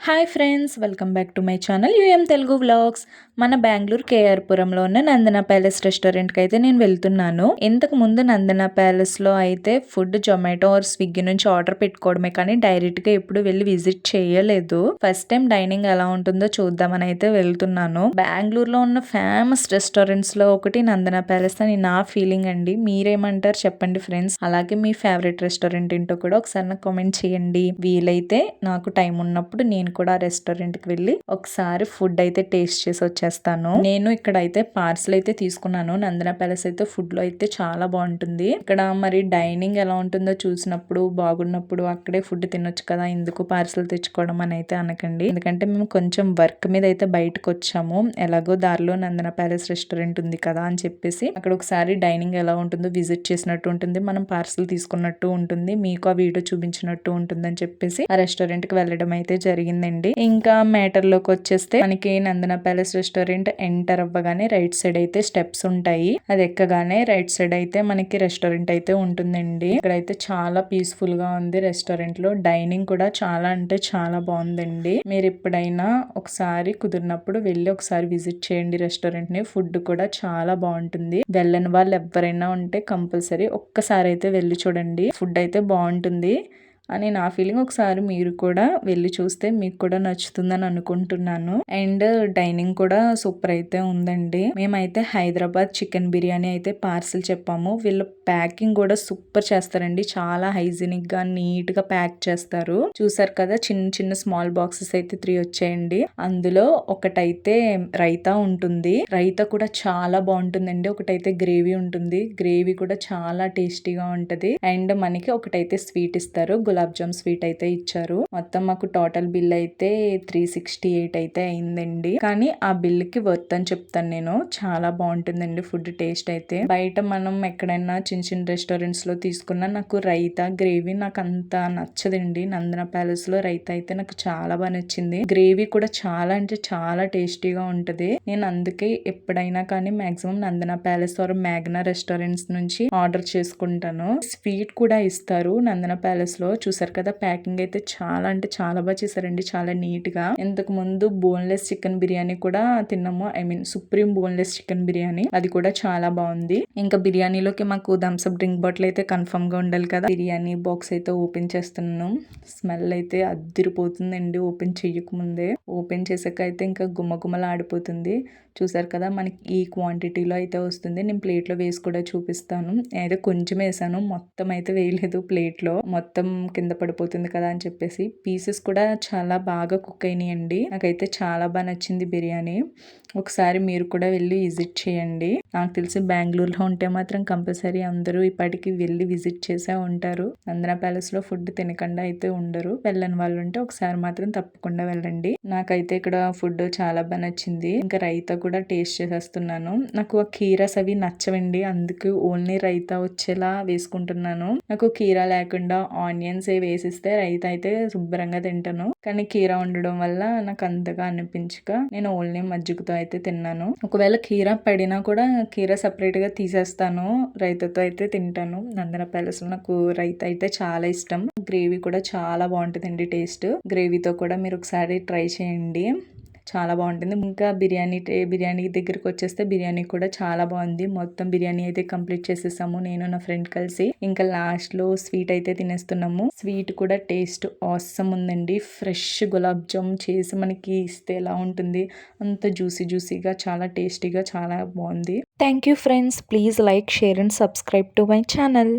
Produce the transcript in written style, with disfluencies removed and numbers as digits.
Hi friends, welcome back to my channel UM Telugu vlogs. మన బెంగళూరు కేఆర్పురంలో ఉన్న నందన palace రెస్టారెంట్కి అయితే నేను వెళ్తున్నాను. ఇంతకు ముందు నందన ప్యాలెస్లో అయితే ఫుడ్ జొమాటో ఆర్ స్విగ్గీ నుంచి ఆర్డర్ పెట్టుకోవడమే కానీ డైరెక్ట్గా ఎప్పుడు వెళ్ళి విజిట్ చేయలేదు. ఫస్ట్ టైం డైనింగ్ ఎలా ఉంటుందో చూద్దామని అయితే వెళ్తున్నాను. బెంగళూరులో ఉన్న ఫేమస్ రెస్టారెంట్స్లో ఒకటి నందన ప్యాలెస్ అని నా ఫీలింగ్ అండి. మీరేమంటారు చెప్పండి ఫ్రెండ్స్. అలాగే మీ ఫేవరెట్ రెస్టారెంట్ ఏంటో కూడా ఒకసారి నాకు కామెంట్ చేయండి. వీలైతే నాకు టైం ఉన్నప్పుడు నేను కూడా రెస్టారెంట్ కి వెళ్ళి ఒకసారి ఫుడ్ అయితే టేస్ట్ చేసి వచ్చేస్తాను. నేను ఇక్కడ అయితే పార్సల్ అయితే తీసుకున్నాను. నందన ప్యాలెస్ అయితే ఫుడ్ లో అయితే చాలా బాగుంటుంది. ఇక్కడ మరి డైనింగ్ ఎలా ఉంటుందో చూసినప్పుడు బాగున్నప్పుడు అక్కడే ఫుడ్ తినొచ్చు కదా, ఎందుకు పార్సల్ తెచ్చుకోవడం అని అయితే అనకండి. ఎందుకంటే మేము కొంచెం వర్క్ మీద అయితే బయటకు వచ్చాము. ఎలాగో దారిలో నందన ప్యాలెస్ రెస్టారెంట్ ఉంది కదా అని చెప్పేసి అక్కడ ఒకసారి డైనింగ్ ఎలా ఉంటుందో విజిట్ చేసినట్టు ఉంటుంది, మనం పార్సల్ తీసుకున్నట్టు ఉంటుంది, మీకు ఆ వీడియో చూపించినట్టు ఉంటుంది అని చెప్పేసి ఆ రెస్టారెంట్ కి వెళ్ళడం అయితే జరిగింది. ఇంకా మ్యాటర్ లోకి వచ్చేస్తే మనకి నందన ప్యాలెస్ రెస్టారెంట్ ఎంటర్ అవ్వగానే రైట్ సైడ్ అయితే స్టెప్స్ ఉంటాయి. అది ఎక్కగానే రైట్ సైడ్ అయితే మనకి రెస్టారెంట్ అయితే ఉంటుందండి. ఇక్కడైతే చాలా పీస్ఫుల్ గా ఉంది. రెస్టారెంట్ లో డైనింగ్ కూడా చాలా అంటే చాలా బాగుందండి. మీరు ఎప్పుడైనా ఒకసారి కుదిరినప్పుడు వెళ్ళి ఒకసారి విజిట్ చేయండి రెస్టారెంట్ ని. ఫుడ్ కూడా చాలా బాగుంటుంది. వెళ్ళని వాళ్ళు ఎవరైనా ఉంటే కంపల్సరీ ఒక్కసారి అయితే వెళ్ళి చూడండి. ఫుడ్ అయితే బాగుంటుంది అని నా ఫీలింగ్. ఒకసారి మీరు కూడా వెళ్ళి చూస్తే మీకు కూడా నచ్చుతుందని అనుకుంటున్నాను. అండ్ డైనింగ్ కూడా సూపర్ అయితే ఉందండి. మేమైతే హైదరాబాద్ చికెన్ బిర్యానీ అయితే పార్సిల్ చెప్పాము. వీళ్ళు ప్యాకింగ్ కూడా సూపర్ చేస్తారండి. చాలా హైజీనిక్ గా నీట్ గా ప్యాక్ చేస్తారు. చూసారు కదా, చిన్న చిన్న స్మాల్ బాక్సెస్ అయితే 3 వచ్చాయండి. అందులో ఒకటైతే రైతా ఉంటుంది. రైతా కూడా చాలా బాగుంటుందండి. ఒకటైతే గ్రేవీ ఉంటుంది. గ్రేవీ కూడా చాలా టేస్టీగా ఉంటది. అండ్ మనకి ఒకటైతే స్వీట్ ఇస్తారు. గులాబ్ జామ్ స్వీట్ అయితే ఇచ్చారు. మొత్తం మాకు టోటల్ బిల్ అయితే 368 అయితే అయిందండి. కానీ ఆ బిల్ కి వర్త్ అని చెప్తాను నేను. చాలా బాగుంటుందండి ఫుడ్ టేస్ట్ అయితే. బయట మనం ఎక్కడైనా చిన్న చిన్న రెస్టారెంట్స్ లో తీసుకున్నా నాకు రైతా గ్రేవీ నాకు అంత నచ్చదండి. నందన ప్యాలెస్ లో రైతా అయితే నాకు చాలా బాగా నచ్చింది. గ్రేవీ కూడా చాలా అంటే చాలా టేస్టీగా ఉంటది. నేను అందుకే ఎప్పుడైనా కానీ maximum Nandana palace or Magna restaurants నుంచి ఆర్డర్ చేసుకుంటాను. స్వీట్ కూడా ఇస్తారు నందన ప్యాలెస్ లో. చూసారు కదా, ప్యాకింగ్ అయితే చాలా అంటే చాలా బాగా చేశారండి. చాలా నీట్ గా. ఇంతకు ముందు బోన్లెస్ చికెన్ బిర్యానీ కూడా తిన్నాము. I mean supreme boneless chicken biryani, అది కూడా చాలా బాగుంది. ఇంకా బిర్యానీలోకి మాకు థమ్స్అప్ డ్రింక్ బాటిల్ అయితే కన్ఫర్మ్ గా ఉండాలి కదా. బిర్యానీ బాక్స్ అయితే ఓపెన్ చేస్తున్నాను. స్మెల్ అయితే అద్దిరిపోతుందండి ఓపెన్ చెయ్యకముందే. ఓపెన్ చేసాక అయితే ఇంకా గుమ్మగుమ్మలా ఆడిపోతుంది. చూసారు కదా, మనకి ఈ క్వాంటిటీలో అయితే వస్తుంది. నేను ప్లేట్ లో వేసి కూడా చూపిస్తాను. అయితే కొంచెం వేసాను, మొత్తం అయితే వేయలేదు. ప్లేట్ లో మొత్తం కింద పడిపోతుంది కదా అని చెప్పేసి. పీసెస్ కూడా చాలా బాగా కుక్ అయినాయండి. నాకైతే చాలా బాగా నచ్చింది బిర్యానీ. ఒకసారి మీరు కూడా వెళ్ళి విజిట్ చేయండి. నాకు తెలిసి బెంగళూరులో ఉంటే మాత్రం కంపల్సరీ అందరూ ఇప్పటికి వెళ్ళి విజిట్ చేసే ఉంటారు. నందన ప్యాలెస్ లో ఫుడ్ తినకుండా అయితే ఉండరు. వెళ్ళని వాళ్ళు ఉంటే ఒకసారి మాత్రం తప్పకుండా వెళ్ళండి. నాకైతే ఇక్కడ ఫుడ్ చాలా బాగా నచ్చింది. ఇంకా రైతా కూడా టేస్ట్ చేసేస్తున్నాను. నాకు ఆ కీరాస్ అవి నచ్చవండి, అందుకు ఓన్లీ రైతా వచ్చేలా వేసుకుంటున్నాను. నాకు కీరా లేకుండా ఆనియన్స్ వేసిస్తే రైతా అయితే శుభ్రంగా తింటాను. కానీ కీరా ఉండడం వల్ల నాకు అంతగా అనిపించక నేను ఓన్లీ మజ్జిగతో అయితే తిన్నాను. ఒకవేళ కీరా పడినా కూడా కీరా సపరేట్ గా తీసేస్తాను, రైతాతో అయితే తింటాను. నందన ప్యాలెస్ లో నాకు రైతా అయితే చాలా ఇష్టం. గ్రేవీ కూడా చాలా బాగుంటుందండి. టేస్ట్ గ్రేవీతో కూడా మీరు ఒకసారి ట్రై చేయండి, చాలా బాగుంటుంది. ఇంకా బిర్యానీ దగ్గరికి వచ్చేస్తే బిర్యానీ కూడా చాలా బాగుంది. మొత్తం బిర్యానీ అయితే కంప్లీట్ చేసేసాము నేను నా ఫ్రెండ్ కలిసి. ఇంకా లాస్ట్ లో స్వీట్ అయితే తినేస్తున్నాము. స్వీట్ కూడా టేస్ట్ ఆసమ్ ఉందండి. ఫ్రెష్ గులాబ్ జామ్ చేసి మనకి ఇస్తే ఎలా ఉంటుంది, అంత జ్యూసీగా చాలా టేస్టీగా చాలా బాగుంది. Thank you friends. Please like, share and subscribe to my channel.